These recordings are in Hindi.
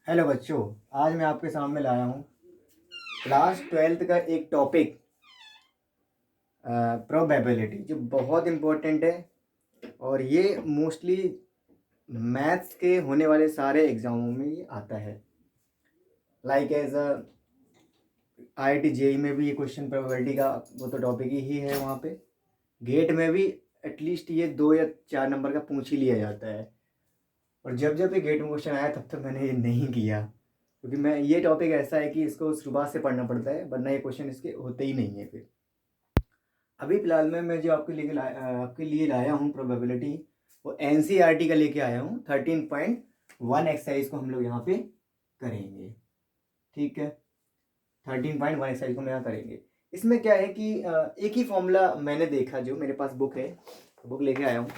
हेलो बच्चों, आज मैं आपके सामने लाया हूँ क्लास 12th का एक टॉपिक प्रोबेबिलिटी, जो बहुत इम्पोर्टेंट है और ये मोस्टली मैथ्स के होने वाले सारे एग्जामों में ये आता है। लाइक एज IIT जेई में भी ये क्वेश्चन प्रोबेबिलिटी का वो तो टॉपिक ही है। वहाँ पे गेट में भी एटलीस्ट ये 2 या 4 नंबर का पूछ ही लिया जाता है। और जब जब ये गेट में क्वेश्चन आया तब तक मैंने ये नहीं किया, क्योंकि मैं ये टॉपिक ऐसा है कि इसको शुरुआत से पढ़ना पड़ता है, वरना ये क्वेश्चन इसके होते ही नहीं है। फिर अभी फिलहाल में मैं जो आपके लिए लाया हूँ प्रोबेबिलिटी, वो NCERT का लेके आया हूँ। 13.1 एक्सरसाइज को हम लोग यहाँ पे करेंगे। ठीक है, 13.1 एक्सरसाइज को हम यहाँ करेंगे। इसमें क्या है कि एक ही फॉर्मूला मैंने देखा, जो मेरे पास बुक है, बुक लेके आया हूँ,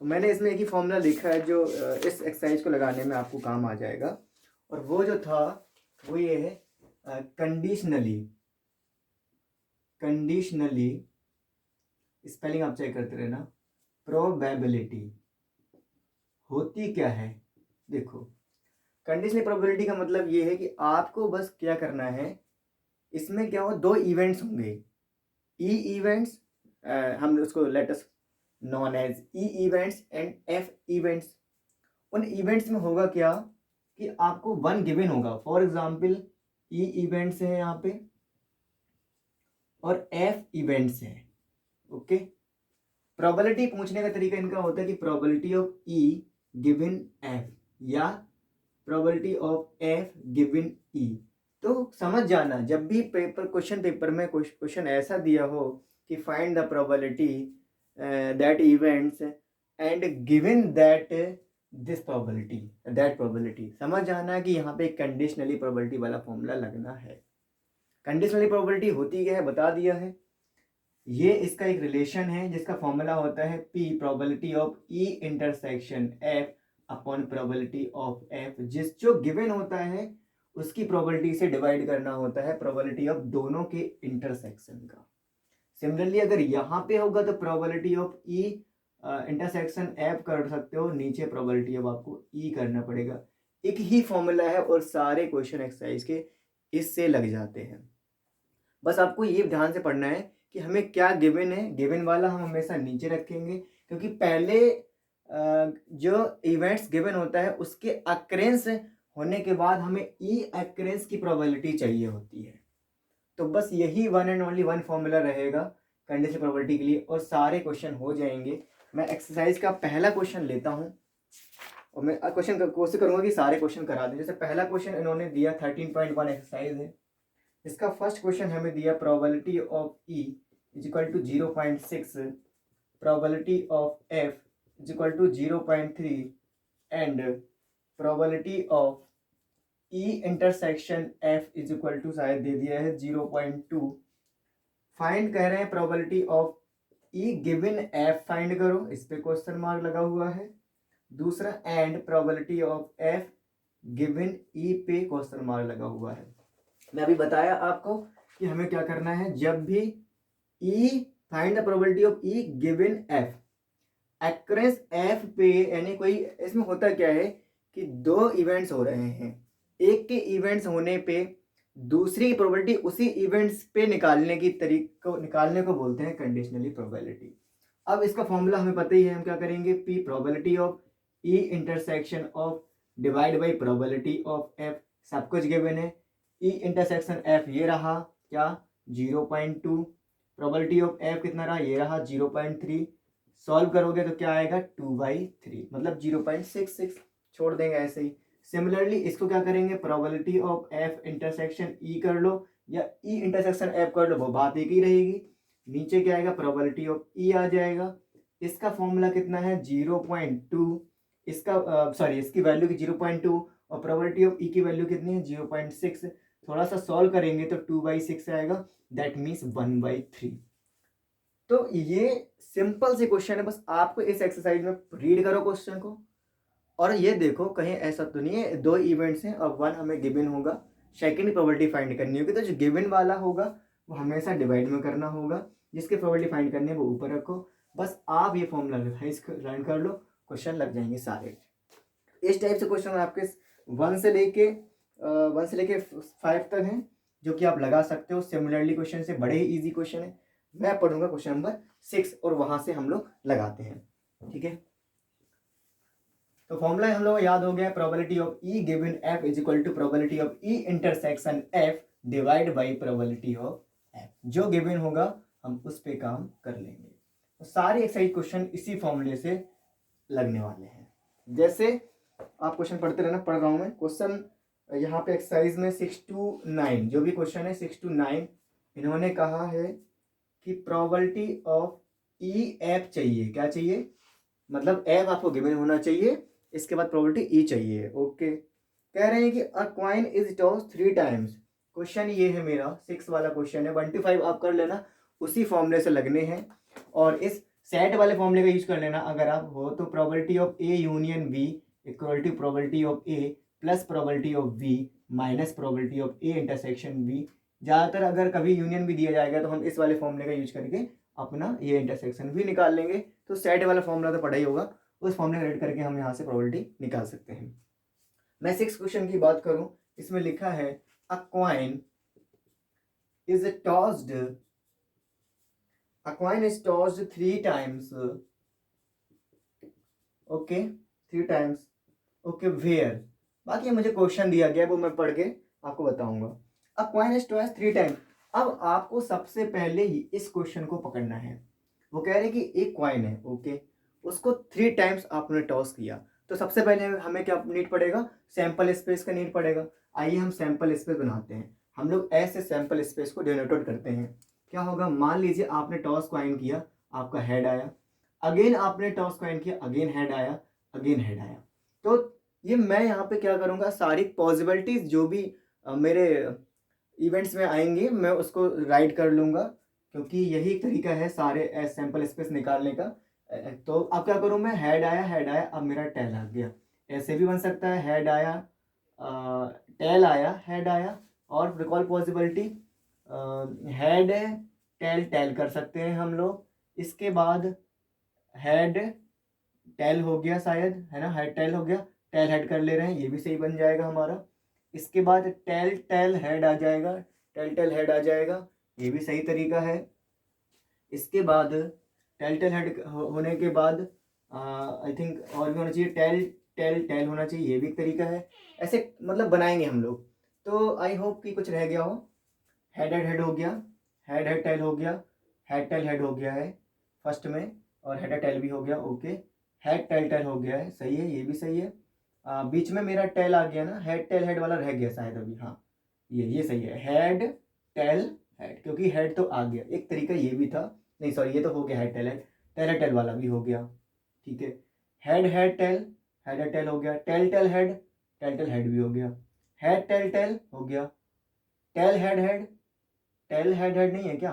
तो मैंने इसमें एक ही फॉर्मूला देखा है जो इस एक्सरसाइज को लगाने में आपको काम आ जाएगा। और वो जो था वो ये है, कंडीशनली स्पेलिंग आप चेक करते रहना। प्रोबेबिलिटी होती क्या है? देखो, कंडीशनल प्रोबेबिलिटी का मतलब ये है कि आपको बस क्या करना है, इसमें क्या हो, 2 इवेंट्स होंगे, ई इवेंट्स, हम उसको let us known as E events and F events. उन इवेंट्स में होगा क्या कि आपको वन गिवन होगा। फॉर एग्जाम्पल ई इवेंट्स है यहाँ पे और एफ इवेंट्स है। ओके, प्रोबेबिलिटी पूछने का तरीका इनका होता है कि probability of E given F या probability of F given E. तो समझ जाना, जब भी क्वेश्चन पेपर में क्वेश्चन ऐसा दिया हो कि find the probability that events and given that this probability that probability, समझ जाना कि यहाँ पे कंडीशनली प्रोबेबिलिटी वाला फॉर्मूला लगना है। कंडीशनली प्रोबेबिलिटी होती क्या है बता दिया है। ये इसका एक रिलेशन है जिसका फॉर्मूला होता है P probability of E intersection F upon probability of F। जिस जो गिवन होता है उसकी प्रोबेबिलिटी से डिवाइड करना होता है प्रोबेबिलिटी ऑफ दोनों के इंटरसेक्शन का। सिमिलरली अगर यहाँ पे होगा तो probability of E intersection F कर सकते हो, नीचे प्रोबेबिलिटी ऑफ आपको E करना पड़ेगा। एक ही फॉर्मूला है और सारे क्वेश्चन एक्सरसाइज के इससे लग जाते हैं। बस आपको ये ध्यान से पढ़ना है कि हमें क्या गिवन है, गिवन वाला हम हमेशा नीचे रखेंगे, क्योंकि पहले जो इवेंट्स गिवन होता है उसके अक्रेंस होने के बाद हमें ई अक्रेंस की प्रोबेबिलिटी चाहिए होती है। तो बस यही one and only one formula रहेगा कंडीशनल प्रोबेबिलिटी के लिए और सारे क्वेश्चन हो जाएंगे। मैं एक्सरसाइज का पहला क्वेश्चन लेता हूँ और मैं क्वेश्चन कोशिश करूंगा कि सारे क्वेश्चन करा दूं। जैसे पहला क्वेश्चन इन्होंने दिया 13.1 एक्सरसाइज है। इसका फर्स्ट क्वेश्चन हमें दिया probability of E is equal to 0.6, probability of F is equal to 0.3 and probability of E intersection F is equal to शायद दे दिया है 0.2। फाइंड कह रहे हैं probability of E given F find करो, इस पे क्वेश्चन मार्क लगा हुआ है। दूसरा and probability of F given E पे क्वेश्चन मार्क लगा हुआ है। मैं अभी बताया आपको कि हमें क्या करना है, जब भी E find the probability of E given F, एक्रेंस F पे, यानी कोई इसमें होता क्या है कि 2 इवेंट्स हो रहे हैं, एक के इवेंट्स होने पे दूसरी प्रोबेबिलिटी उसी इवेंट्स पे निकालने को बोलते हैं कंडीशनली प्रोबेबिलिटी। अब इसका फॉर्मूला हमें पता ही है, हम क्या करेंगे, P probability of E intersection of divide by probability of F, सब कुछ गिवन है। ई इंटरसेक्शन एफ ये रहा क्या 0.2, प्रोबेबिलिटी ऑफ एफ कितना रहा, ये रहा 0.3। सॉल्व करोगे तो क्या आएगा 2/3, मतलब 0.66, छोड़ देंगे ऐसे ही। सिमिलरली इसको क्या करेंगे, probability of F intersection E कर लो या ई इंटरसेक्शन एफ कर लो, वो बात एक ही रहेगी। नीचे क्या आएगा, प्रोबेबिलिटी ऑफ ई आ जाएगा। इसका फॉर्मूला कितना है 0.2, इसका सॉरी इसकी वैल्यू की 0.2 और प्रोबेबिलिटी ऑफ ई की वैल्यू कितनी है 0.6। थोड़ा सा सॉल्व करेंगे तो 2/6 आएगा, दैट मीन्स 1/3। तो ये सिंपल से क्वेश्चन है, बस आपको इस एक्सरसाइज में रीड करो क्वेश्चन को और ये देखो कहीं ऐसा तो नहीं है 2 इवेंट्स हैं और 1 हमें गिवन होगा, सेकेंड प्रोबेबिलिटी फाइंड करनी होगी, तो जो गिवन वाला होगा वो हमेशा डिवाइड में करना होगा, जिसके प्रोबेबिलिटी फाइंड करनी है वो ऊपर रखो। बस आप ये फॉर्मूला रिवाइज लर्न कर लो, क्वेश्चन लग जाएंगे सारे। इस टाइप से क्वेश्चन आपके 1 से लेके 5 तक हैं, जो कि आप लगा सकते हो। सिमिलरली क्वेश्चन से बड़े ही इजी क्वेश्चन है। मैं पढ़ूंगा क्वेश्चन नंबर 6 और वहां से हम लोग लगाते हैं, ठीक है। तो फॉर्मूला हम लोग याद हो गया, probability of E given F is equal to probability of E intersection F divide by probability of F. जो गिवन होगा हम उस पे काम कर लेंगे। तो सारे एक्सरसाइज क्वेश्चन इसी फॉर्मूले से लगने वाले हैं। जैसे आप क्वेश्चन पढ़ते रहना, पढ़ रहा हूं मैं क्वेश्चन यहाँ पे एक्सरसाइज में 6 to 9 जो भी क्वेश्चन है 6 to 9 इन्होंने कहा है कि प्रोबेबिलिटी ऑफ ई एफ चाहिए। क्या चाहिए? मतलब एफ आपको गिवन होना चाहिए, इसके बाद प्रोबेबिलिटी ई चाहिए। ओके, कह रहे हैं कि अ coin is toss 3 times. Question ये है मेरा 6 वाला क्वेश्चन है। 1 to 5 आप कर लेना, उसी फॉर्मूले से लगने हैं। और इस सेट वाले फॉर्मूले का यूज कर लेना अगर आप हो तो। Probability of A union B equal to probability of A plus probability of B minus probability of A intersection B. ज़्यादातर अगर कभी यूनियन भी दिया जाएगा तो हम इस वाले फॉर्मूले का यूज करके अपना ये इंटरसेक्शन भी निकाल लेंगे। तो सेट वाला फॉर्मूला तो पढ़ा ही होगा, उस फॉर्मूले रेड करके हम यहाँ से प्रोबेबिलिटी निकाल सकते हैं। मैं 6 क्वेश्चन की बात करूं, इसमें लिखा है a coin is tossed 3 times. Okay, 3 times. Okay, where. बाकी मुझे क्वेश्चन दिया गया वो मैं पढ़ के आपको बताऊंगा। अ कॉइन इज टॉस्ड 3 टाइम्स। अब आपको सबसे पहले ही इस क्वेश्चन को पकड़ना है। वो कह रहे हैं कि एक कॉइन है, ओके, उसको 3 टाइम्स आपने टॉस किया। तो सबसे पहले हमें क्या नीड पड़ेगा? सैंपल स्पेस का नीड पड़ेगा। आइए हम सैंपल स्पेस बनाते हैं। हम लोग ऐसे सैंपल स्पेस को डिनोटेट करते हैं। क्या होगा? मान लीजिए आपने टॉस कॉइन किया, आपका हेड आया। अगेन आपने टॉस कॉइन किया, अगेन हेड आया, अगेन हेड आया। तो ये मैं यहाँ पे क्या करूँगा, सारी पॉसिबिलिटीज जो भी मेरे इवेंट्स में आएंगे मैं उसको राइट कर लूँगा, क्योंकि यही तरीका है सारे सैंपल स्पेस निकालने का। तो अब क्या करूँ मैं? हेड आया, अब मेरा टेल आ गया। ऐसे भी बन सकता है, हेड आया, टेल आया, हेड आया। और recall possibility, head tail tail कर सकते हैं हम लोग। इसके बाद हेड टेल हो गया शायद, है ना, हेड टेल हो गया, टेल हेड कर ले रहे हैं, ये भी सही बन जाएगा हमारा। इसके बाद टेल टेल हेड आ जाएगा, टेल टेल हेड आ जाएगा, ये भी सही तरीका है। इसके बाद टेल टेल हेड होने के बाद आई थिंक और भी होना चाहिए, टेल टेल टेल होना चाहिए, ये भी एक तरीका है। ऐसे मतलब बनाएंगे हम लोग। तो आई होप कि कुछ रह गया हो। हेड हेड हेड हो गया, हेड हेड टेल हो गया, हेड टेल हेड हो गया है फर्स्ट में, और हेड टेल भी हो गया। ओके, हेड टेल टेल हो गया है, सही है, ये भी सही है। बीच में मेरा टेल आ गया ना, हेड टेल हेड वाला रह गया शायद अभी। हाँ, ये सही है, हेड टेल हेड, क्योंकि हेड तो आ गया। एक तरीका ये भी था, नहीं सॉरी, ये तो हो गया head tail head, tail tail वाला भी हो गया, ठीक है। Head head tail, head tail हो गया, टेल टेल हेड भी हो गया, हेड टेल हो गया, tail head head, tail head head नहीं है क्या?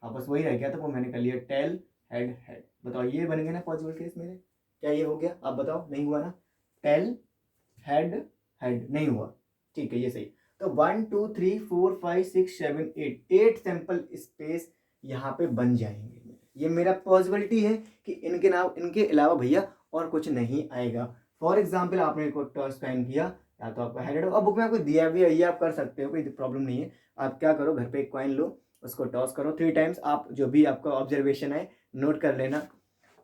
हाँ, बस वही रह गया था, वो मैंने कर लिया, टेल हेड हेड। बताओ ये बन गया ना पॉसिबल केस मेरे? क्या ये हो गया? आप बताओ, नहीं हुआ ना? टेल हेड हेड नहीं हुआ, ठीक है, ये सही। तो 1 2 3 4 5 6 7 8 सैंपल स्पेस यहाँ पे बन जाएंगे। ये मेरा पॉसिबिलिटी है कि इनके अलावा भैया और कुछ नहीं आएगा। फॉर एग्जाम्पल आपने टॉस स्पेन किया, या तो आपका हेड अब बुक में आपको दिया भी है, ये आप कर सकते हो, कोई प्रॉब्लम नहीं है। आप क्या करो, घर पे एक कॉइन लो, उसको टॉस करो 3 टाइम्स। आप जो भी आपका ऑब्जर्वेशन है नोट कर लेना।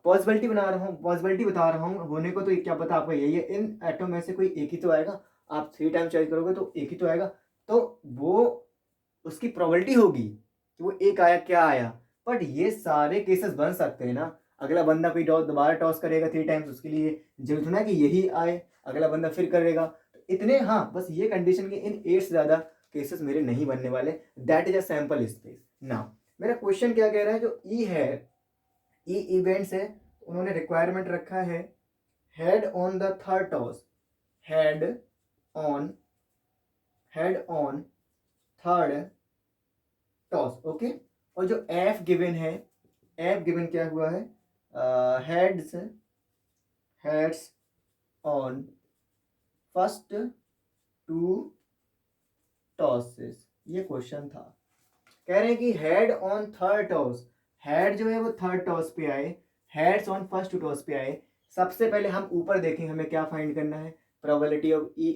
पॉसिबिलिटी बना रहा हूँ, पॉसिबिलिटी बता रहा हूँ, होने को तो क्या पता आपका यही है। इन एटम में से कोई एक ही तो आएगा। आप 3 टाइम चॉइस करोगे तो एक ही तो आएगा, तो वो उसकी प्रोबेबिलिटी होगी कि वो एक आया, क्या आया। बट ये सारे केसेस बन सकते हैं ना। अगला बंदा कोई दोबारा टॉस करेगा 3 टाइम्स, उसके लिए जरूरत ना कि यही आए, अगला बंदा फिर करेगा। तो इतने, हाँ, बस ये कंडीशन के इन 8 से ज़्यादा केसेस मेरे नहीं बनने वाले। That is a sample space. ना मेरा क्वेश्चन क्या कह रहा है, जो ई है, ई इवेंट्स है, उन्होंने रिक्वायरमेंट रखा है head on the third toss, head on third toss. Okay, और जो एफ गिवन है, एफ गिवन क्या हुआ है? Heads on first 2 tosses. ये क्वेश्चन था। कह रहे हैं कि head on third toss, head जो है वो थर्ड टॉस पे आए, हेड्स ऑन फर्स्ट 2 टॉस पे आए। सबसे पहले हम ऊपर देखेंगे, हमें क्या फाइंड करना है? Probability of E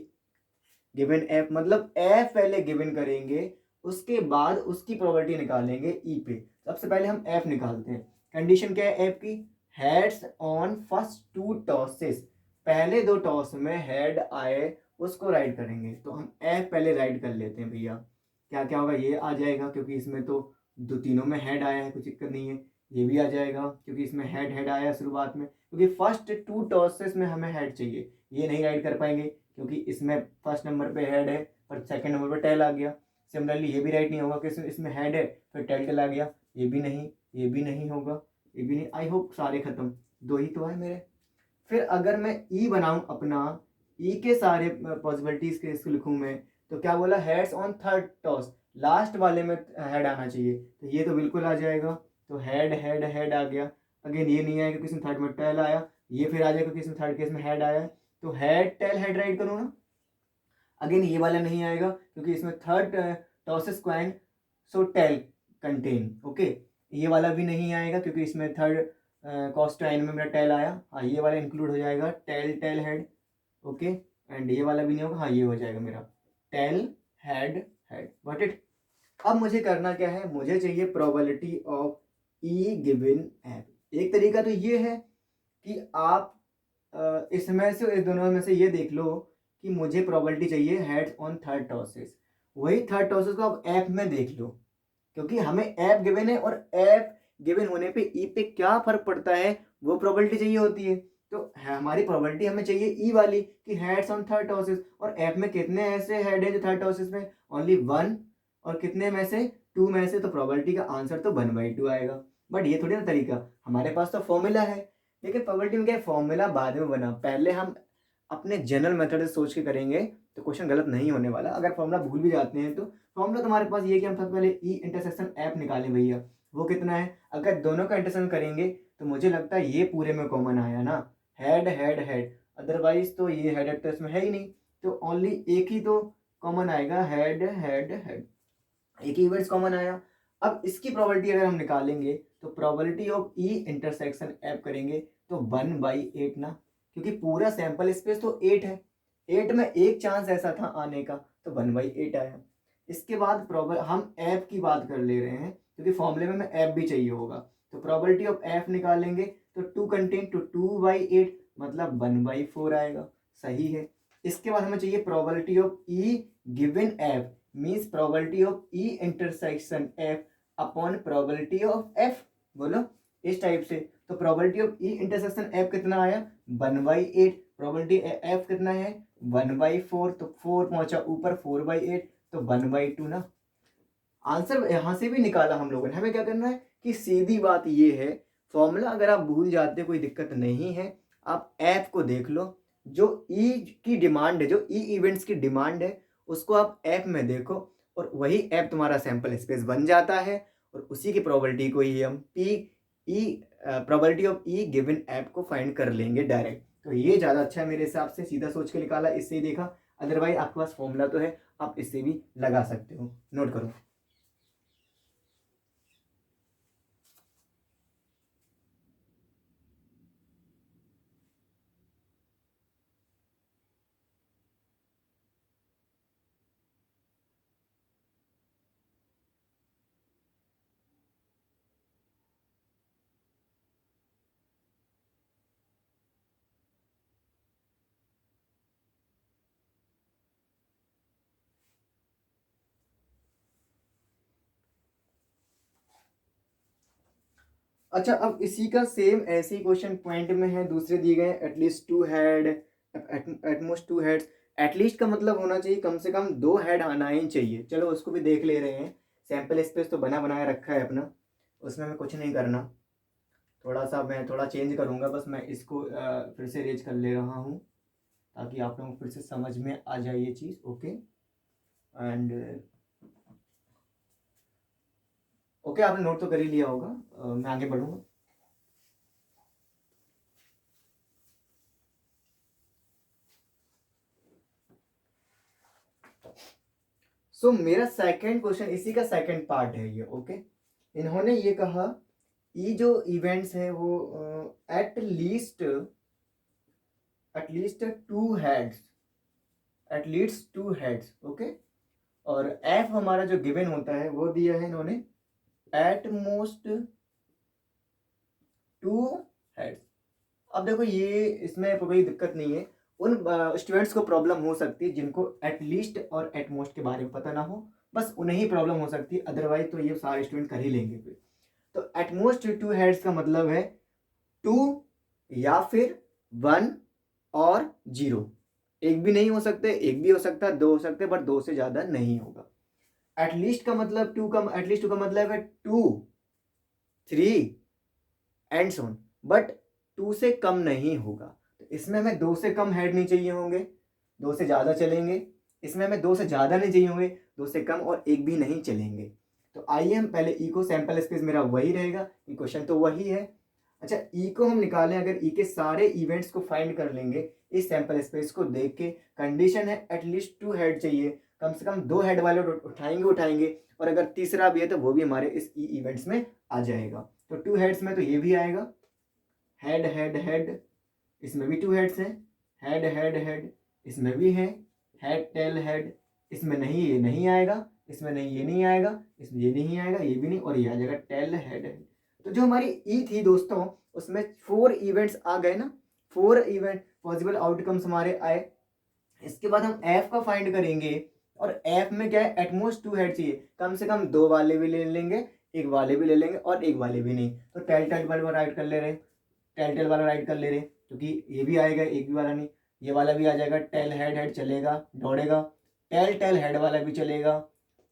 given F, मतलब एफ पहले गिवन करेंगे, उसके बाद उसकी प्रोबेबिलिटी निकालेंगे ई पे। सबसे पहले हम एफ निकालते हैं। कंडीशन क्या है एफ की? Heads on first two tosses, पहले दो टॉस में हेड आए उसको राइट करेंगे। तो हम एफ पहले राइट कर लेते हैं भैया। क्या क्या होगा, ये आ जाएगा क्योंकि इसमें तो दो तीनों में हेड आया है, कुछ दिक्कत नहीं है। ये भी आ जाएगा क्योंकि इसमें हेड हेड आया है शुरुआत में, क्योंकि फर्स्ट टू टॉसेस में हमें हेड चाहिए। ये नहीं राइट कर पाएंगे क्योंकि इसमें फर्स्ट नंबर पे हेड है पर सेकंड नंबर पे टेल आ गया। सिमिलरली ये भी राइट नहीं होगा कि इसमें हेड है फिर टेल टेल आ गया, ये भी नहीं, ये भी नहीं होगा, ये भी नहीं। आई होप सारे खत्म, दो ही तो है मेरे। फिर अगर मैं ई बनाऊं अपना, ई के सारे पॉसिबिलिटीज के इसको लिखूं मैं, तो क्या बोला? Heads on third toss, last वाले में हेड आना चाहिए, तो ये तो बिल्कुल आ जाएगा। तो हेड हेड हेड आ गया। अगेन ये नहीं आएगा क्योंकि इसमें थर्ड में टेल आया, ये फिर आ जाएगा क्योंकि इसमें थर्ड केस में हेड आया है। तो हेड टेल हेड राइट करूँ ना। अगेन ये वाला नहीं आएगा क्योंकि इसमें third tosses coin so tail contain, okay. ये वाला भी नहीं आएगा क्योंकि इसमें थर्ड कॉस्टाइन में मेरा टेल आया, हाँ ये वाला इंक्लूड हो जाएगा, tail tail head, okay. And ये वाला भी नहीं होगा, हाँ ये हो जाएगा मेरा tail head head, got it. अब मुझे करना क्या है? मुझे चाहिए probability of E given F. एक तरीका तो ये है कि आप इसमें से, इस दोनों में से ये देख लो कि मुझे प्रोबेबिलिटी चाहिए हेड्स ऑन थर्ड टॉसेस, वही थर्ड टॉसेस को आप एफ में देख लो, क्योंकि हमें एफ गिवन है और एफ गिवन होने पे ई पे क्या फर्क पड़ता है वो प्रोबेबिलिटी चाहिए होती है। तो हमारी प्रोबेबिलिटी हमें चाहिए ई वाली कि हेड्स ऑन थर्ड टॉसेस, और एफ में कितने ऐसे हेड है जो थर्ड टॉसेस में? ओनली वन, और कितने में से? टू में से। तो प्रोबेबिलिटी का आंसर तो 1/2 आएगा। बट ये थोड़ी ना तरीका, हमारे पास तो फॉर्मूला है। लेकिन प्रोबेबिलिटी में क्या, फॉर्मूला बाद में बना, पहले हम अपने जनरल मेथड से सोच के करेंगे तो क्वेश्चन गलत नहीं होने वाला। अगर फॉर्मूला भूल भी जाते हैं तो फॉर्मूला तुम्हारे पास ये कि हम सबसे पहले ई इंटरसेक्शन एफ निकालें भैया। वो कितना है? अगर दोनों का इंटरसेक्शन करेंगे तो मुझे लगता है ये पूरे में कॉमन आया ना, हेड हेड हेड। अदरवाइज तो ये हेड तो इसमें है ही नहीं, तो ओनली एक ही तो कॉमन आएगा, हेड हेड हेड, एक ही वर्ड्स कॉमन आया। अब इसकी प्रोबेबिलिटी अगर हम निकालेंगे तो probability of E intersection F करेंगे तो 1/8 ना, क्योंकि पूरा सैंपल स्पेस तो 8 है, 8 में एक चांस ऐसा था आने का, तो 1/8 आया। इसके बाद प्रॉबल हम एफ की बात कर ले रहे हैं क्योंकि फॉर्मूले में हमें एफ भी चाहिए होगा, तो प्रोबेबिलिटी ऑफ एफ निकालेंगे तो 2 कंटेन तो 2/8 मतलब 1/4 आएगा, सही है। इसके बाद हमें चाहिए probability of E given F, means probability of E intersection F upon probability of F, बोलो इस टाइप से। तो probability of E intersection F कितना आया? 1/8। प्रोबेबिलिटी एफ कितना है? 1/4, तो 4 पहुंचा ऊपर, 4/8 तो 1/2 ना। आंसर यहां से भी निकाला हम लोगों ने। हमें क्या करना है कि सीधी बात ये है, फॉर्मूला अगर आप भूल जाते कोई दिक्कत नहीं है, आप एफ को देख लो, जो ई की डिमांड है, जो ई इवेंट्स की डिमांड है उसको आप एफ में देखो, और वही एफ तुम्हारा सैंपल स्पेस बन जाता है, और उसी की प्रोबेबिलिटी को ही हम P E probability of E given F को फाइंड कर लेंगे डायरेक्ट। तो ये ज़्यादा अच्छा है मेरे हिसाब से, सीधा सोच के निकाला, इससे ही देखा। अदरवाइज आपके पास फॉर्मूला तो है, आप इससे भी लगा सकते हो, नोट करो। अच्छा, अब इसी का सेम ऐसे ही क्वेश्चन पॉइंट में है, दूसरे दिए गए at least two head, at most two heads. At least का मतलब होना चाहिए कम से कम 2 हेड आना ही चाहिए। चलो उसको भी देख ले रहे हैं, सैंपल स्पेस तो बना बनाया रखा है अपना, उसमें हमें कुछ नहीं करना। थोड़ा सा मैं थोड़ा चेंज करूँगा, बस मैं इसको फिर से रेज कर ले रहा हूँ ताकि आप लोगों को फिर से समझ में आ जाए ये चीज़, ओके। एंड ओके, आपने नोट तो कर ही लिया होगा, मैं आगे बढ़ूँगा। सो मेरा सेकंड क्वेश्चन इसी का सेकंड पार्ट है ये, ओके। इन्होंने ये कहा ये जो इवेंट्स हैं वो at least 2 heads at least 2 heads, okay. और एफ हमारा जो गिवन होता है वो दिया है इन्होंने एट मोस्ट 2 हेड्स। अब देखो ये इसमें कोई दिक्कत नहीं है, उन स्टूडेंट्स को प्रॉब्लम हो सकती है जिनको एटलीस्ट और एटमोस्ट के बारे में पता ना हो, बस उन्हें ही प्रॉब्लम हो सकती है, अदरवाइज तो ये सारे स्टूडेंट कर ही लेंगे फिर। तो एटमोस्ट 2 हेड्स का मतलब है 2 या फिर 1 और 0। एक भी नहीं हो सकते, एक भी हो सकता है, 2 हो सकते, बट 2 से ज्यादा नहीं होगा। एटलीस्ट का मतलब 2 का एटलीस्ट 2 का मतलब है 2 3 एंड सो ऑन, बट 2 से कम नहीं होगा। तो इसमें हमें 2 से कम हेड नहीं चाहिए होंगे, 2 से ज़्यादा चलेंगे। इसमें हमें 2 से ज़्यादा नहीं चाहिए होंगे, 2 से कम और एक भी नहीं चलेंगे। तो आइए हम पहले ई को, सैंपल स्पेस मेरा वही रहेगा, इक्वेशन तो वही है। अच्छा, ई को हम निकालें, अगर ई के सारे इवेंट्स को फाइंड कर लेंगे इस सैंपल स्पेस को देख के, कंडीशन है एटलीस्ट 2 हेड चाहिए, कम से कम 2 हेड वाले उठाएंगे, और अगर तीसरा भी है तो वो भी हमारे इस ई इवेंट्स में आ जाएगा। तो 2 हेड्स में तो ये भी आएगा, हेड हेड हेड, इसमें भी 2 हेड्स हैं, हेड हेड हेड, इसमें भी है, हेड टेल हेड, इसमें नहीं ये नहीं आएगा, इसमें नहीं ये नहीं आएगा, इसमें ये नहीं आएगा, ये भी नहीं, और ये आ जाएगा टेल हेड हेड। तो जो हमारी ई थी दोस्तों, उसमें 4 इवेंट्स आ गए ना, 4 इवेंट पॉसिबल आउटकम्स हमारे आए। इसके बाद हम एफ का फाइंड करेंगे, और एफ में क्या है, एटमोस्ट 2 हेड चाहिए, कम से कम 2 वाले भी ले लेंगे, एक वाले भी ले लेंगे, और एक वाले भी नहीं। तो टेल टेल वाला राइट कर ले रहे, टेल टेल वाला राइट कर ले रहे, क्योंकि ये भी आएगा, एक भी वाला नहीं, ये वाला भी आ जाएगा, टेल हेड हेड चलेगा, दौड़ेगा, टेल टेल हेड वाला भी चलेगा,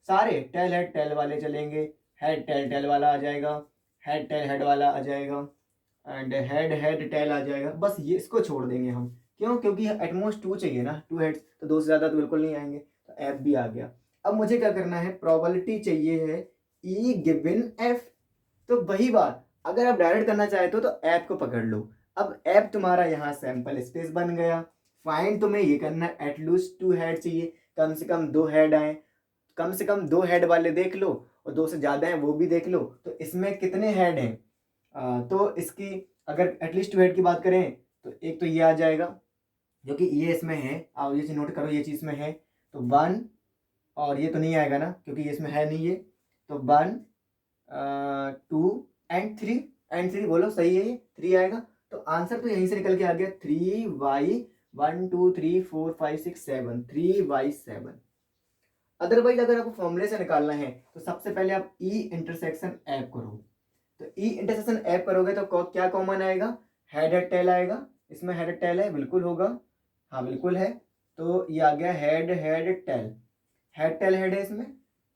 सारे टेल हेड टेल वाले चलेंगे, हेड टेल टेल वाला आ जाएगा, हेड टेल हेड वाला आ जाएगा, एंड हेड हेड टेल आ जाएगा। बस ये इसको छोड़ देंगे हम, क्यों, क्योंकि एटमोस्ट 2 चाहिए ना, 2 हेड्स, तो 2 से ज़्यादा तो बिल्कुल नहीं आएंगे। तो एफ भी आ गया। अब मुझे क्या करना है, प्रोबेबिलिटी चाहिए है ई गिवन एफ। तो वही बात, अगर आप डायरेक्ट करना चाहते हो तो ऐप को पकड़ लो। अब ऐप तुम्हारा यहाँ सैंपल स्पेस बन गया। फाइंड तुम्हें ये करना है, एटलीस्ट 2 हेड चाहिए, कम से कम 2 हेड आए, कम से कम 2 हेड वाले देख लो, और 2 से ज़्यादा हैं वो भी देख लो। तो इसमें कितने हेड हैं, तो इसकी अगर एटलीस्ट 2 हेड की बात करें तो एक तो ये आ जाएगा, जो कि ये इसमें है, आप ये चीज़ नोट करो, ये चीज़ में है, तो 1, और ये तो नहीं आएगा ना क्योंकि ये इसमें है नहीं ये, तो 1 2 एंड 3, बोलो सही है, ये 3 आएगा। तो आंसर तो यहीं से निकल के आ गया, 3y 1 2 3 4 5 6 7, 3y7। अदरवाइज अगर आपको फॉर्मूले से निकालना है तो सबसे पहले आप ई इंटरसेक्शन ऐप करो। तो ई इंटरसेक्शन ऐप करोगे तो क्या कॉमन आएगा, हेड हेड टेल आएगा। इसमें हेड टेल है, बिल्कुल होगा, हाँ बिल्कुल है। तो ये आ गया head head tail, head tail head है इसमें,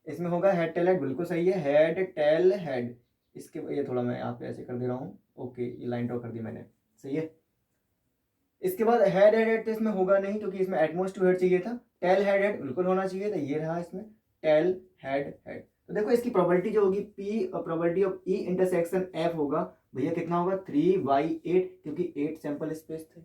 इसमें होगा हेड टेल हेड, बिल्कुल सही है, हेड टेल हेड। इसके ये थोड़ा मैं यहाँ पे ऐसे कर दे रहा हूँ, ओके, ये लाइन ड्रॉ कर दी मैंने, सही है। इसके बाद हेड हेड हेड तो इसमें होगा नहीं क्योंकि इसमें एटमोस्ट 2 हेड चाहिए था, टेल हेड हेड बिल्कुल होना चाहिए था, ये रहा इसमें टेल हेड हेड। तो देखो इसकी प्रोबेबिलिटी जो होगी पी, और probability of E intersection F होगा भैया कितना होगा, 3y8, क्योंकि 8 सैंपल स्पेस थे।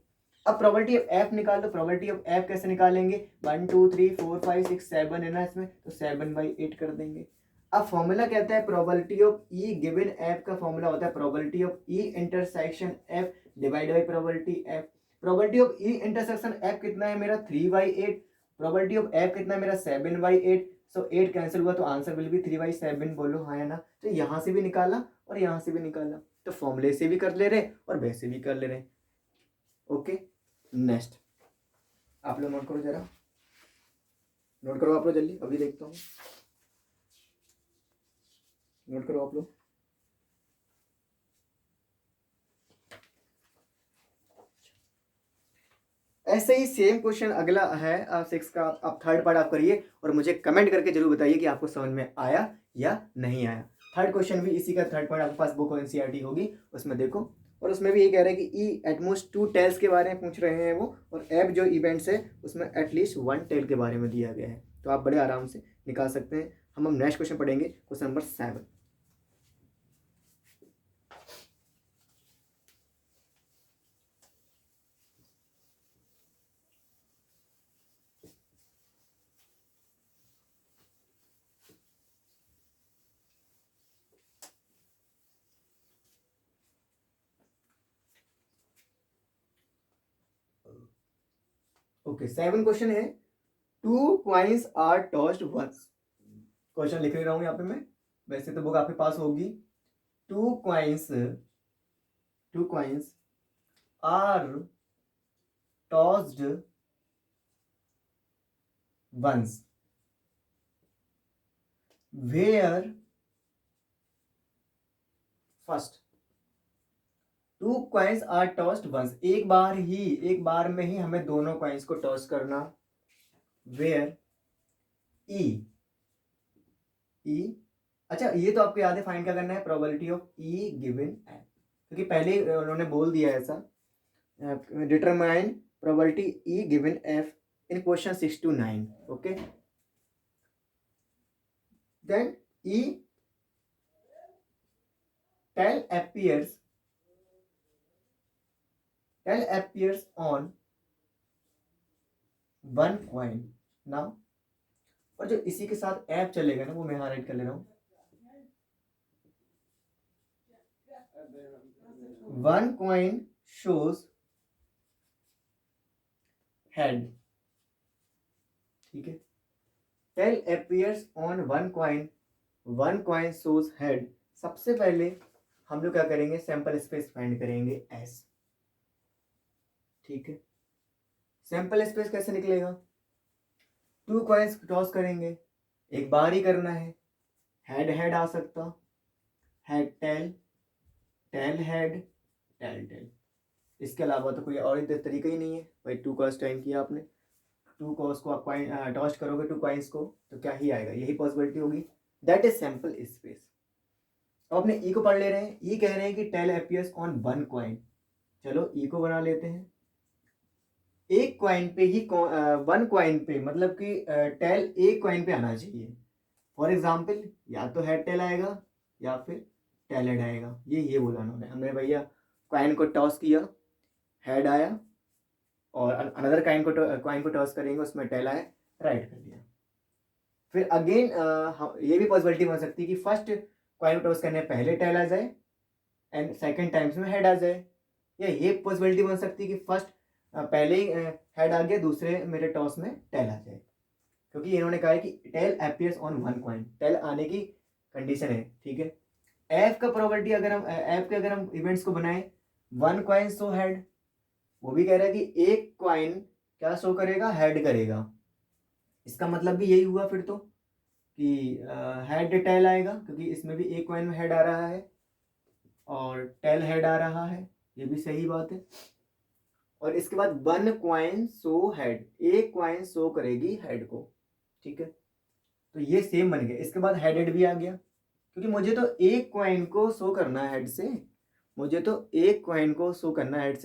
अब प्रोबेबिलिटी ऑफ एफ निकाल लो। प्रोबेबिलिटी ऑफ एफ कैसे निकालेंगे, 1 2 3 4 5 6 7 है ना इसमें, तो 7/8 कर देंगे। अब फॉर्मूला कहता है probability of E given F का फॉर्मूला होता है probability of E intersection F divide by probability F. Probability of E intersection F कितना है मेरा, 3/8, प्रोबेबिलिटी ऑफ एफ कितना है मेरा, 7/8। सो 8 कैंसिल हुआ तो आंसर विल बी 3/7, बोलो हाँ या ना। तो यहाँ से भी निकाला और यहाँ से भी निकाला, तो फॉर्मूले से भी कर ले रहे और वैसे भी कर ले रहे। ओके, नेक्स्ट आप लोग नोट करो, जरा नोट करो आप लोग जल्दी, अभी देखता हूँ, नोट करो आप लोग। ऐसे ही सेम क्वेश्चन अगला है 6 का, आप थर्ड पार्ट आप करिए और मुझे कमेंट करके जरूर बताइए कि आपको समझ में आया या नहीं आया। थर्ड क्वेश्चन भी इसी का थर्ड पार्ट आपके पास बुक और एनसीईआरटी होगी, उसमें देखो। और उसमें भी ये कह रहा है कि ई एटमोस्ट 2 टेल्स के बारे में पूछ रहे हैं वो, और एप जो इवेंट्स है उसमें एटलीस्ट 1 टेल के बारे में दिया गया है, तो आप बड़े आराम से निकाल सकते हैं। हम नेक्स्ट क्वेश्चन पढ़ेंगे, क्वेश्चन नंबर 7। ओके, 7 क्वेश्चन है। 2 coins are tossed once. Question लिख रहा हूं यहाँ पे मैं, वैसे तो बुक आपके पास होगी. 2 coins are tossed once. Where first 2 coins are tossed once. एक बार में ही हमें दोनों कॉइन्स को टॉस करना. Where E. अच्छा, ये तो आपको याद है, फाइंड क्या करना है, probability of E given F, क्योंकि पहले उन्होंने बोल दिया ऐसा, determine probability E given F in question 6 to 9. Okay, then E tail appears on one coin now. और जो इसी के साथ ऐप चलेगा ना, वो मैं यहाँ राइट कर ले रहा हूँ. One coin shows head. ठीक है, tail appears on one coin shows head. सबसे पहले हम लोग क्या करेंगे, सैंपल स्पेस फाइंड करेंगे एस. ठीक है, सैंपल स्पेस कैसे निकलेगा, 2 कॉइन्स टॉस करेंगे, एक बार ही करना है. हेड आ सकता, head tail, tail head, tail tail. इसके अलावा तो कोई और तरीका ही नहीं है भाई. 2 कॉइन्स टाइम किया आपने, 2 कॉइन्स को आप टॉस करोगे 2 कॉइन्स को, तो क्या ही आएगा, यही पॉसिबिलिटी होगी. That is sample space. अब अपने ई को पढ़ ले रहे हैं. ई कह रहे हैं कि tail appears on one coin. चलो ई को बना लेते हैं. एक कॉइन पे ही, वन कॉइन पे मतलब कि टेल एक कॉइन पे आना चाहिए. फॉर एग्जाम्पल, या तो हेड टेल आएगा या फिर टेल हेड आएगा. ये बोला उन्होंने. हमने भैया कॉइन को टॉस किया, हेड आया, और अनदर कॉइन को टॉस करेंगे, उसमें टेल आया, राइट कर दिया. फिर अगेन ये भी पॉसिबिलिटी बन सकती है कि फर्स्ट कॉइन को टॉस करने पहले टेल आ जाए एंड सेकंड टाइम्स में हेड आ जाए. या ये पॉसिबिलिटी बन सकती है कि फर्स्ट पहले ही हेड आ गया, दूसरे मेरे टॉस में टेल आ जाए. क्योंकि इन्होंने कहा है कि tail appears on one coin, tail आने की कंडीशन है. ठीक है, एफ का प्रोबेबिलिटी अगर हम इवेंट्स को बनाए, वन कॉइन शो हेड, वो भी कह रहा है कि एक कॉइन क्या शो करेगा, हेड करेगा. इसका मतलब भी यही हुआ फिर तो कि हेड टेल आएगा, क्योंकि इसमें भी एक कॉइन में हेड आ रहा है और टेल हेड आ रहा है. ये भी सही बात है. और इसके बाद वन कॉइन शो हेड, एक कॉइन शो करेगी हेड को. ठीक है, तो ये सेम बन गया. इसके बाद हेडेड भी आ गया, क्योंकि मुझे तो एक कॉइन को शो करना है हेड से,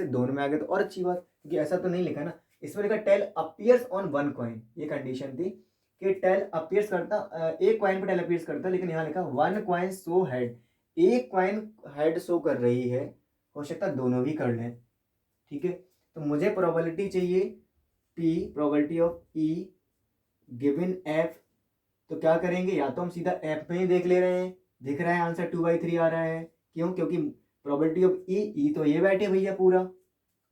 दोनों में आ गया तो और अच्छी बात. क्योंकि ऐसा तो नहीं लिखा ना, इसमें लिखा tail appears on one coin. ये कंडीशन थी कि टेल अपीयर्स करता, एक कॉइन पे टेल अपीयर्स करता, लेकिन यहाँ लिखा वन कॉइन शो हेड, एक कॉइन हेड शो कर रही है. हो सकता है दोनों भी कर लें. ठीक है, तो मुझे प्रोबेबिलिटी चाहिए P, probability of E given F. तो क्या करेंगे, या तो हम सीधा एफ में ही देख ले रहे हैं, दिख रहा है आंसर 2/3 आ रहा है. क्यों, क्योंकि प्रोबेबिलिटी ऑफ ई तो ये बैठे भैया पूरा,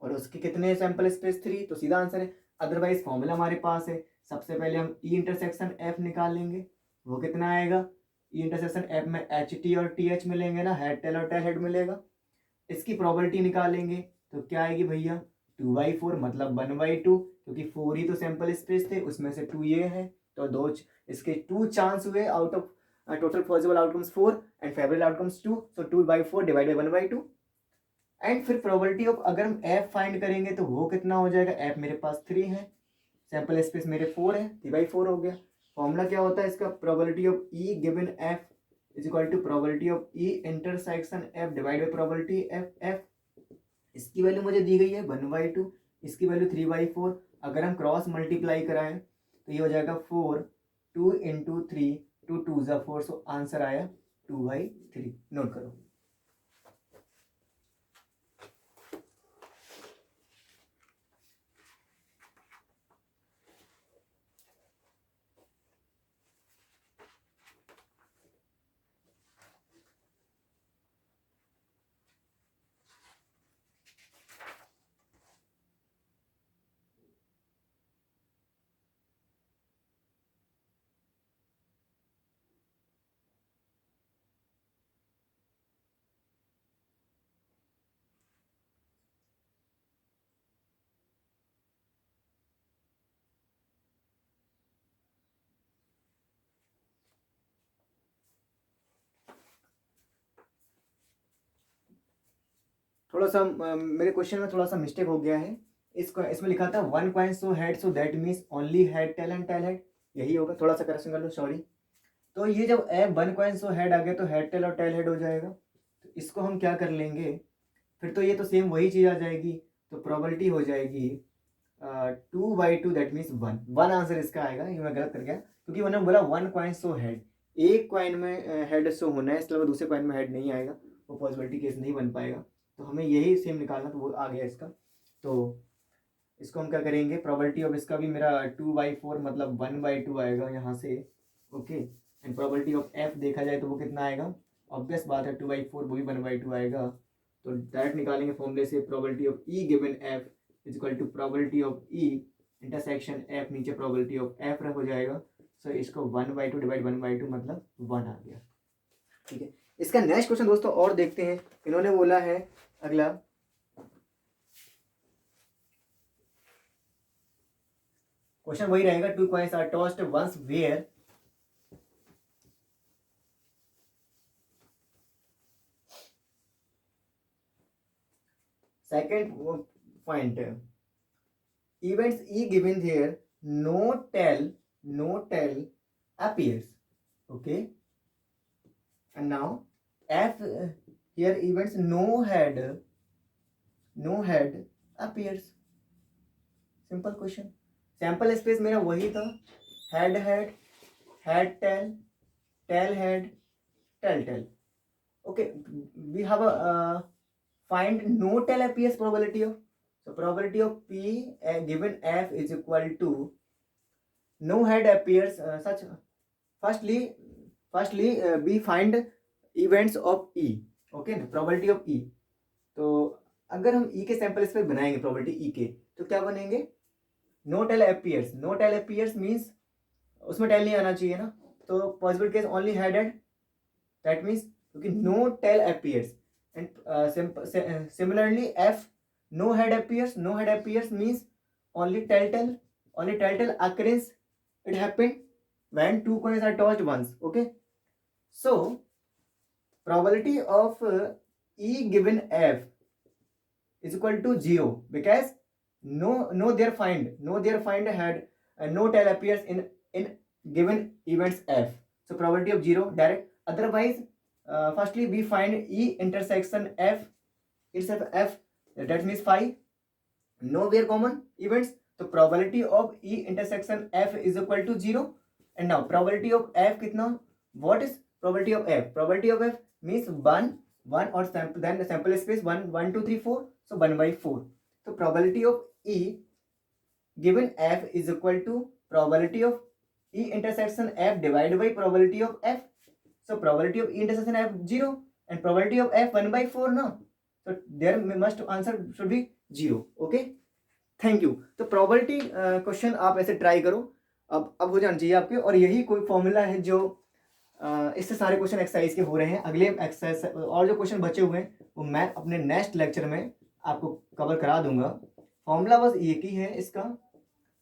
और उसके कितने सैंपल स्पेस 3, तो सीधा आंसर है. अदरवाइज फॉर्मूला हमारे पास है. सबसे पहले हम ई इंटरसेक्शन एफ निकाल लेंगे. वो कितना आएगा, ई इंटरसेक्शन एफ में एच टी और टी एच मिलेंगे ना, हेड टेल और टेल हेड मिलेगा. इसकी प्रोबेबिलिटी निकालेंगे तो क्या आएगी भैया, 2/4 मतलब 1/2, क्योंकि 4 ही तो सैंपल स्पेस थे, उसमें से 2 ये है. तो इसके 2 चांस हुए out of total possible outcomes 4 and favourable outcomes 2. So 2/4 divide by 1/2. And फिर प्रोबेबिलिटी ऑफ, अगर हम एफ फाइंड करेंगे तो वो कितना हो जाएगा, एफ मेरे पास 3 है, सैंपल स्पेस मेरे 4 है, 3/4 हो गया. फॉर्मूला क्या होता है इसका, probability of E given F is equal to probability of E intersection F divide by probability F F. इसकी वैल्यू मुझे दी गई है 1/2, इसकी वैल्यू 3/4. अगर हम क्रॉस मल्टीप्लाई कराएं तो ये हो जाएगा 4, 2 इंटू 3, 2 2 ज़ा 4. सो आंसर आया 2/3. नोट करो. थोड़ा सा मेरे क्वेश्चन में थोड़ा सा मिस्टेक हो गया है। इसमें लिखा था 1 coin so head, so that means only head tail and tail head, यही होगा। थोड़ा सा करेक्शन कर लो, सॉरी। तो ये जब एफ 1 कॉइन सो हेड आ गया तो हेड टेल और टेल हेड हो जाएगा। तो इसको हम क्या कर लेंगे, फिर तो ये तो सेम वही चीज़ आ जाएगी। तो प्रोबेबिलिटी हो जाएगी 2/2, दैट मीन्स 1 आंसर इसका आएगा। ये मैं गलत कर गया, क्योंकि मैंने बोला 1 कॉइन सो हेड, एक कॉइन में हेड शो होना है, इसके अलावा दूसरे कॉइन में हेड नहीं आएगा, वो पॉसिबिलिटी केस नहीं बन पाएगा। तो हमें यही सेम निकालना, तो वो आ गया इसका। तो इसको हम क्या करेंगे, प्रोबेबिलिटी ऑफ इसका भी मेरा 2/4 मतलब 1/2 आएगा यहाँ से, okay. And probability of F देखा जाए तो वो कितना आएगा, ऑब्वियस बात है 2/4, वो भी 1/2 आएगा। तो डायरेक्ट निकालेंगे फॉर्मूले से, probability of E given F is equal to probability of E intersection F, नीचे प्रोबेबिलिटी ऑफ एफ रख हो जाएगा। सो इसको 1/2 डिवाइड 1/2 मतलब 1 आ गया, ठीक है। इसका नेक्स्ट क्वेश्चन दोस्तों और देखते हैं। इन्होंने बोला है अगला, क्वेश्चन वही रहेगा, 2 coins are tossed once where second point, events E given here, no tell appears, okay. And now F here events no head appears. Simple question, sample space मेरा वही था, head tail, tail head, tail, okay. We have a find no tell appears probability of, so probability of P given F is equal to no head appears such. Firstly we find events of E, okay ना, probability of E। तो अगर हम E के सैंपल स्पेस बनाएंगे probability E के, तो क्या बनेंगे, नो टेल appears मीन्स उसमें टेल नहीं आना चाहिए ना, तो possible case only headed, that means क्योंकि no tail appears। and similarly F no head appears means only telltale occurrence, it happened when 2 coins are tossed once, okay. So probability of E given F is equal to 0 because no there find had no tail appears in given events F, so probability of 0 direct. Otherwise firstly we find E intersection F itself F, that means 5, nowhere common events, so probability of E intersection F is equal to 0. And now probability of F kitna, what is probability of F, probability of F means 1 or sample, then the sample space 1 1 2 3 4, so 1/4. So probability of E given F is equal to probability of E intersection F divided by probability of F. So probability of E intersection F 0 and probability of F 1/4 no, so there must answer should be 0, okay. Thank you. तो प्रोबेबिलिटी क्वेश्चन आप ऐसे ट्राई करो, अब हो जाना चाहिए आपके। और यही कोई फॉर्मूला है जो इससे सारे क्वेश्चन एक्सरसाइज के हो रहे हैं। अगले एक्सरसाइज और जो क्वेश्चन बचे हुए हैं वो मैं अपने नेक्स्ट लेक्चर में आपको कवर करा दूंगा। फॉर्मूला बस एक ही है इसका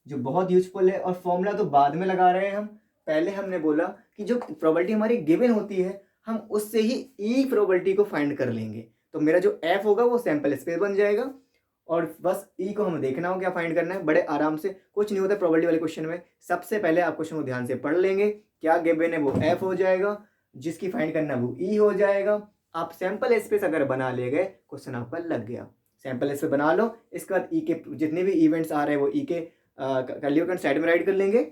जो बहुत यूजफुल है, और फॉर्मूला तो बाद में लगा रहे हैं हम। पहले हमने बोला कि जो प्रोबेबिलिटी हमारी गिवन होती है हम उससे ही ई प्रोबेबिलिटी को फाइंड कर लेंगे। तो मेरा जो एफ होगा वो सैंपल स्पेस बन जाएगा, और बस ई को हमें देखना हो क्या फाइंड करना है। बड़े आराम से, कुछ नहीं होता प्रोबेबिलिटी वाले क्वेश्चन में। सबसे पहले आप क्वेश्चन को ध्यान से पढ़ लेंगे, क्या गिवन है वो एफ हो जाएगा, जिसकी फाइंड करना है वो ई हो जाएगा। आप सैंपल स्पेस अगर बना ले गए क्वेश्चन आपका लग गया। सैंपल स्पेस बना लो, इसके बाद ई के जितने भी इवेंट्स आ रहे हैं वो ई के कर साइड में राइट कर लेंगे,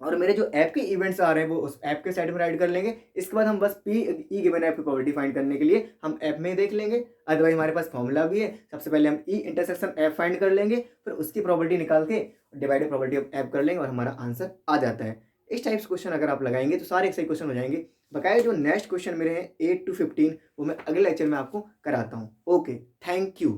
और मेरे जो ऐप के इवेंट्स आ रहे हैं वो उस ऐप के साइड में राइट कर लेंगे। इसके बाद हम बस पी ई गिवन ऐप की प्रोबेबिलिटी फाइंड करने के लिए हम ऐप में देख लेंगे। अदरवाइज हमारे पास फॉर्मूला भी है, सबसे पहले हम ई इंटरसेक्शन ऐप फाइंड कर लेंगे, फिर उसकी प्रोबेबिलिटी निकाल के डिवाइडेड प्रोबेबिलिटी ऑफ ऐप कर लेंगे और हमारा आंसर आ जाता है। इस टाइप से क्वेश्चन अगर आप लगाएंगे तो सारे सही क्वेश्चन हो जाएंगे। बकाया जो नेक्स्ट क्वेश्चन मेरे हैं 8 to 15 वो मैं अगले लेक्चर में आपको कराता हूँ। Okay, thank you.